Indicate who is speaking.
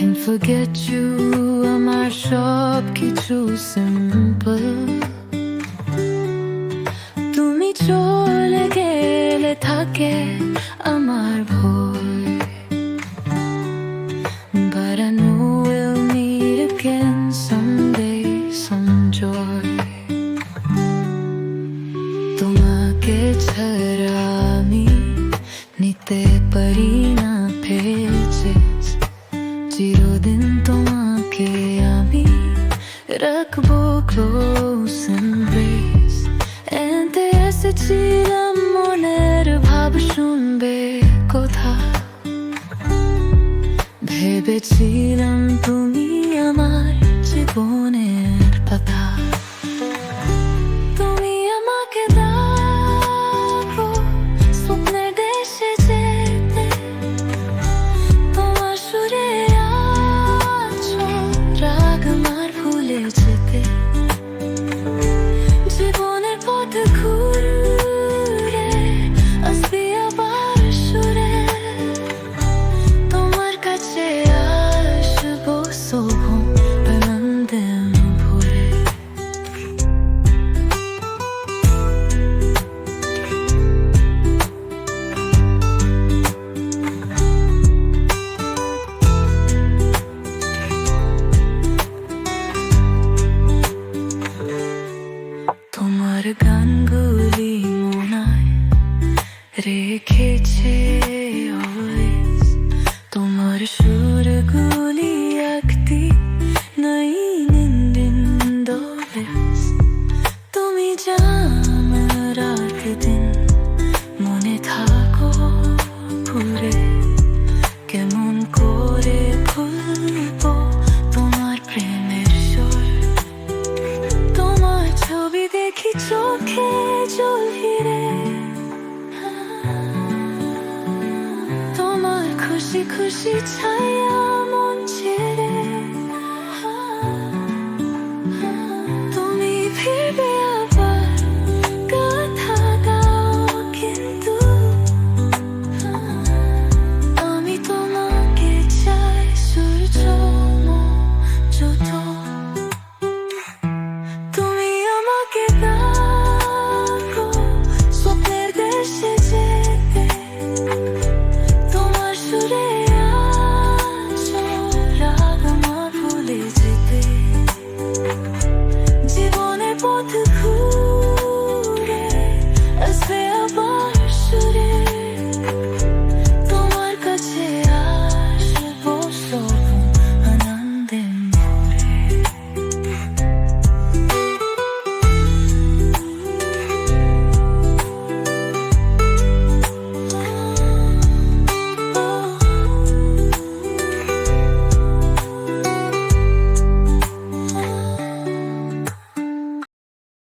Speaker 1: Can't forget you, আমার সব কিছু সিম্পল। তুমি চলে গেলে থাকে আমার ভয়, but I know we'll meet again someday, some joy. তোমাকে ছাড়া আমি নিতে পারি না pages, চিরদিন তোমাকে আমি রাখবো close embrace. এতে এসেছিলাম মনের ভাব শুনবে কথা, ভেবেছিলাম তুমি আমার জীবনের পাতা। তুমি আমাকে ডাকো স্বপ্নের দেশে যেতে, তোমার সুরে আছো রাগ আমার ভুলে যেতে। জীবনের পথ ঘুরে আসবি আবার সুরে, তোমার কাছে আসবো শোভন আনন্দে ভরে। তোমার গানগুলি মনায় রেখেছে always, তোমার সুরগুলি একটি নাই নিন্দোলেস। তুমি জান রাত দিন মনে থাকো পুরে, কেমন করে ভুলবো তোমার প্রেমের স্বর। তোমার ছবি দেখি চোখে জল হিরে, তোমার খুশি খুশি